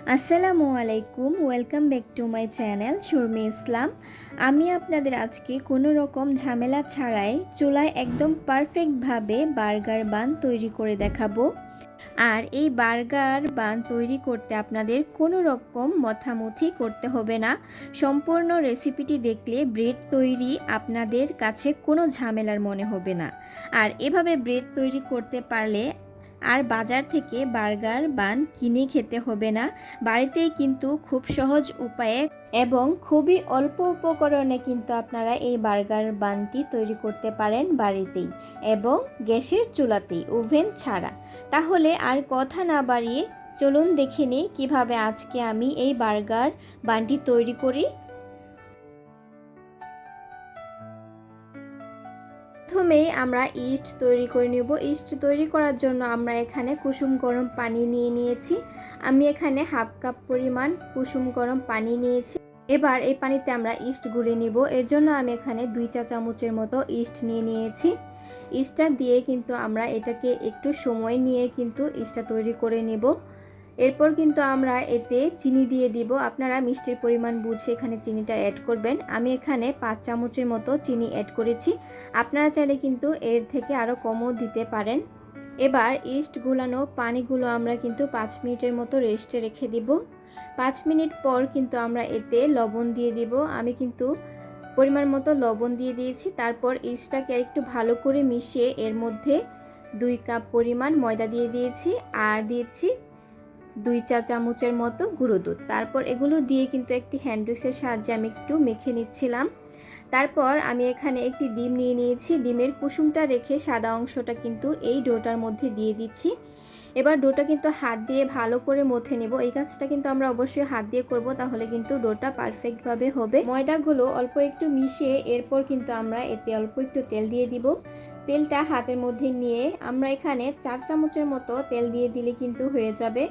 আসসালামু আলাইকুম, welcome back to my channel Sharmi Islam. আমি আপনাদের আজকে কোনো রকম ঝামেলা ছাড়াই চুলায় একদম পারফেক্টভাবে বার্গার বান তৈরি করে দেখাবো। আর এই বার্গার বান তৈরি করতে আপনাদের কোনো রকম মথামথি করতে হবে না। সম্পূর্ণ রেসিপিটি দেখলে ব্রেড তৈরি আপনাদের কাছে কোনো ঝামেলার মনে হবে না। আর এভাবে ব্রেড তৈরি করতে পারলে আর বাজার থেকে বার্গার বান কিনে খেতে হবে না। বাড়িতেই কিন্তু খুব সহজ উপায়ে এবং খুবই অল্প উপকরণে কিন্তু আপনারা এই বার্গার বানটি তৈরি করতে পারেন বাড়িতেই এবং গ্যাসের চুলাতেই, ওভেন ছাড়া। তাহলে আর কথা না বাড়িয়ে চলুন দেখে নিই কীভাবে আজকে আমি এই বার্গার বানটি তৈরি করি। প্রথমেই আমরা ইস্ট তৈরি করে নেব। ইস্ট তৈরি করার জন্য আমরা এখানে কুসুম গরম পানি নিয়ে নিয়েছি। আমি এখানে হাফ কাপ পরিমাণ কুসুম গরম পানি নিয়েছি। এবার এই পানিতে আমরা ইস্ট গুলে নিব। এর জন্য আমি এখানে 2 চা চামচের মতো ইস্ট নিয়ে নিয়েছি। ইস্টটা দিয়ে কিন্তু আমরা এটাকে একটু সময় নিয়ে কিন্তু ইস্টটা তৈরি করে নেব। এরপর কিন্তু আমরা এতে চিনি দিয়ে দিব। আপনারা মিষ্টির পরিমাণ বুঝে এখানে চিনিটা অ্যাড করবেন। আমি এখানে 5 চামচের মতো চিনি অ্যাড করেছি। আপনারা চাইলে কিন্তু এর থেকে আরও কমও দিতে পারেন। এবার ইস্ট গুলানো পানিগুলো আমরা কিন্তু 5 মিনিটের মতো রেস্টে রেখে দিব। 5 মিনিট পর কিন্তু আমরা এতে লবণ দিয়ে দিব। আমি কিন্তু পরিমাণ মতো লবণ দিয়ে দিয়েছি। তারপর ইস্টটাকে একটু ভালো করে মিশিয়ে এর মধ্যে 2 কাপ পরিমাণ ময়দা দিয়ে দিয়েছি আর দিয়েছি 2 চা চামচের মতো গুঁড়ো দুধ। তারপর এগুলো দিয়ে কিন্তু একটি হ্যান্ড উইক্সের সাহায্যে আমি একটু মেখে নিচ্ছিলাম। তারপর আমি এখানে একটি ডিম নিয়ে নিয়েছি। ডিমের কুসুমটা রেখে সাদা অংশটা কিন্তু এই ডোটার মধ্যে দিয়ে দিচ্ছি। এবার ডোটা কিন্তু হাত দিয়ে ভালো করে মথে নেব। এই কাজটা কিন্তু আমরা অবশ্যই হাত দিয়ে করব, তাহলে কিন্তু ডোটা পারফেক্টভাবে হবে। ময়দাগুলো অল্প একটু মিশিয়ে এরপর কিন্তু আমরা এতে অল্প একটু তেল দিয়ে দিব। তেলটা হাতের মধ্যে নিয়ে আমরা এখানে 4 চামচের মতো তেল দিয়ে দিলে কিন্তু হয়ে যাবে।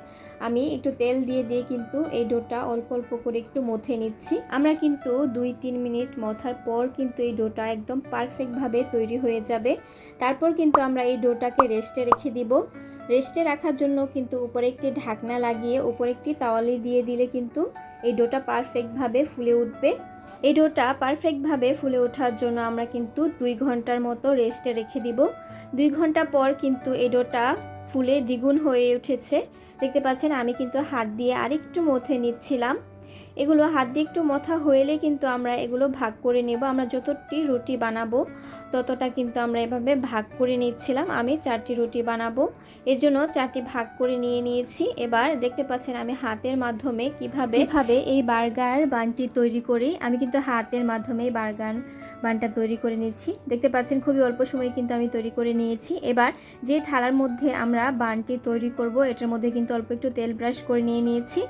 আমি একটু তেল দিয়ে কিন্তু এই ডোটা অল্প অল্প করে একটু মথে নিচ্ছি। আমরা কিন্তু 2-3 মিনিট মথার পর কিন্তু এই ডোটা একদম পারফেক্টভাবে তৈরি হয়ে যাবে। তারপর কিন্তু আমরা এই ডোটাকে রেস্টে রেখে দিব। রেস্টে রাখার জন্য কিন্তু উপরে একটি ঢাকনা লাগিয়ে উপরে একটি তাওয়ালি দিয়ে দিলে কিন্তু এই ডোটা পারফেক্টভাবে ফুলে উঠবে। এই ডোটা পারফেক্টভাবে ফুলে ওঠার জন্য আমরা কিন্তু 2 ঘন্টার মতো রেস্টে রেখে দিব। 2 ঘন্টা পর কিন্তু এই ডোটা ফুলে দ্বিগুণ হয়ে উঠেছে। দেখতে পাচ্ছেন আমি কিন্তু হাত দিয়ে আরেকটু মথে নিচ্ছিলাম। এগুলো হাত দিয়ে একটু মথা হইলে কিন্তু আমরা এগুলো ভাগ করে নেব। আমরা যতটি রুটি বানাবো ততটা কিন্তু আমরা এভাবে ভাগ করে নিচ্ছিলাম। আমি 4টি রুটি বানাবো, এর জন্য 4টি ভাগ করে নিয়ে নিয়েছি। এবার দেখতে পাচ্ছেন আমি হাতের মাধ্যমে কিভাবে এই বার্গার বানটি তৈরি করি। আমি কিন্তু হাতের মাধ্যমে বার্গার বানটা তৈরি করে নিচ্ছি। দেখতে পাচ্ছেন খুবই অল্প সময়ে কিন্তু আমি তৈরি করে নিয়েছি। এবার যে থালার মধ্যে আমরা বানটি তৈরি করব এটার মধ্যে কিন্তু অল্প একটু তেল ব্রাশ করে নিয়ে নিয়েছি।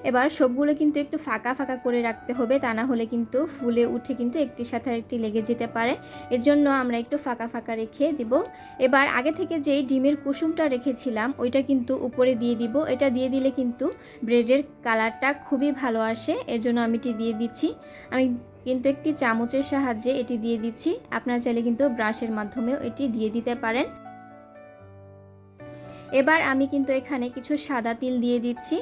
এবার সবগুলো কিন্তু একটু ফাঁকা ফাঁকা করে রাখতে হবে, তা না হলে কিন্তু ফুলে উঠে কিন্তু একটির সাথে আরেকটি লেগে যেতে পারে। এর জন্য আমরা একটু ফাঁকা ফাঁকা রেখে দিব। এবার আগে থেকে যেই ডিমের কুসুমটা রেখেছিলাম ওইটা কিন্তু উপরে দিয়ে দিব। এটা দিয়ে দিলে কিন্তু ব্রেডের কালারটা খুবই ভালো আসে, এর জন্য আমি এটি দিয়ে দিচ্ছি। আমি কিন্তু একটি চামচের সাহায্যে এটি দিয়ে দিচ্ছি। আপনারা চাইলে কিন্তু ব্রাশের মাধ্যমেও এটি দিয়ে দিতে পারেন। এবার আমি কিন্তু এখানে কিছু সাদা তিল দিয়ে দিচ্ছি।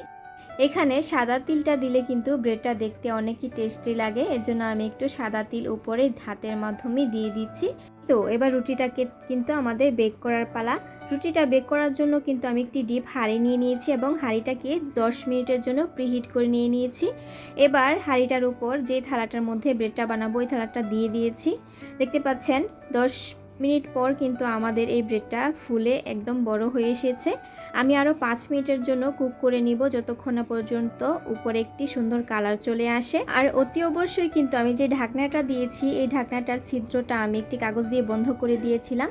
এখানে সাদা তিলটা দিলে কিন্তু ব্রেডটা দেখতে অনেকই টেস্টি লাগে, এর জন্য আমি একটু সাদা তিল উপরে হাতের মাধ্যমে দিয়ে দিচ্ছি। তো এবার রুটিটাকে কিন্তু আমাদের বেক করার পালা। রুটিটা বেক করার জন্য কিন্তু আমি একটি ডিপ হাঁড়ি নিয়ে নিয়েছি এবং হাঁড়িটাকে 10 মিনিটের জন্য প্রিহিট করে নিয়ে নিয়েছি। এবার হাঁড়িটার উপর যে থালাটার মধ্যে ব্রেডটা বানাবো ওই থালাটা দিয়ে দিয়েছি। দেখতে পাচ্ছেন 10 মিনিট পর কিন্তু আমাদের এই ব্রেডটা ফুলে একদম বড় হয়ে এসেছে। আমি আরও 5 মিনিটের জন্য কুক করে নিব, যতক্ষণ না পর্যন্ত উপরে একটি সুন্দর কালার চলে আসে। আর অতি অবশ্যই কিন্তু আমি যে ঢাকনাটা দিয়েছি এই ঢাকনাটার ছিদ্রটা আমি একটি কাগজ দিয়ে বন্ধ করে দিয়েছিলাম।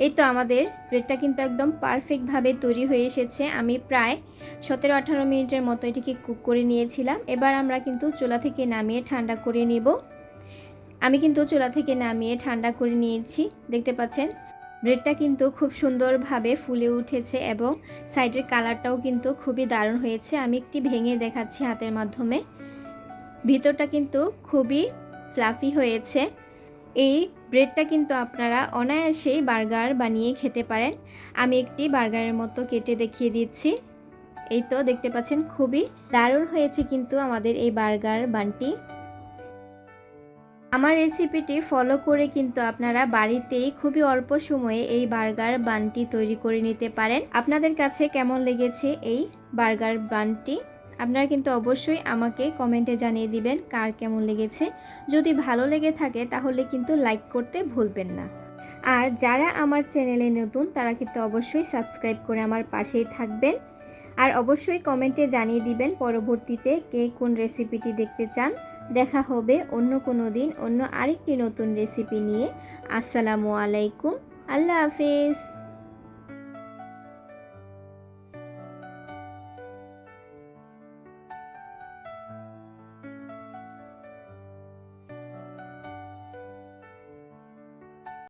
এই তো আমাদের ব্রেডটা কিন্তু একদম পারফেক্টভাবে তৈরি হয়ে এসেছে। আমি প্রায় 17-18 মিনিটের মতো এটিকে কুক করে নিয়েছিলাম। এবার আমরা কিন্তু চুলা থেকে নামিয়ে ঠান্ডা করে নেব। আমি কিন্তু চুলা থেকে নামিয়ে ঠান্ডা করে নিয়েছি। দেখতে পাচ্ছেন ব্রেডটা কিন্তু খুব সুন্দরভাবে ফুলে উঠেছে এবং সাইডের কালারটাও কিন্তু খুবই দারুণ হয়েছে। আমি একটি ভেঙে দেখাচ্ছি হাতের মাধ্যমে। ভিতরটা কিন্তু খুবই ফ্লাফি হয়েছে। এই ব্রেডটা কিন্তু আপনারা অনায়াসেই বার্গার বানিয়ে খেতে পারেন। আমি একটি বার্গারের মতো কেটে দেখিয়ে দিচ্ছি। এই তো দেখতে পাচ্ছেন খুবই দারুণ হয়েছে কিন্তু আমাদের এই বার্গার বানটি। আমার রেসিপিটি ফলো করে কিন্তু আপনারা বাড়িতেই খুবই অল্প সময়ে এই বার্গার বানটি তৈরি করে নিতে পারেন। আপনাদের কাছে কেমন লেগেছে এই বার্গার বানটি আপনারা কিন্তু অবশ্যই আমাকে কমেন্টে জানিয়ে দিবেন কার কেমন লেগেছে। যদি ভালো লেগে থাকে তাহলে কিন্তু লাইক করতে ভুলবেন না। আর যারা আমার চ্যানেলে নতুন তারা কিন্তু অবশ্যই সাবস্ক্রাইব করে আমার পাশেই থাকবেন। আর অবশ্যই কমেন্টে জানিয়ে দিবেন পরবর্তীতে কে কোন রেসিপিটি দেখতে চান। দেখা হবে অন্য কোনো দিন অন্য আরেকটি নতুন রেসিপি নিয়ে। আসসালামু আলাইকুম, আল্লাহ হাফেজ।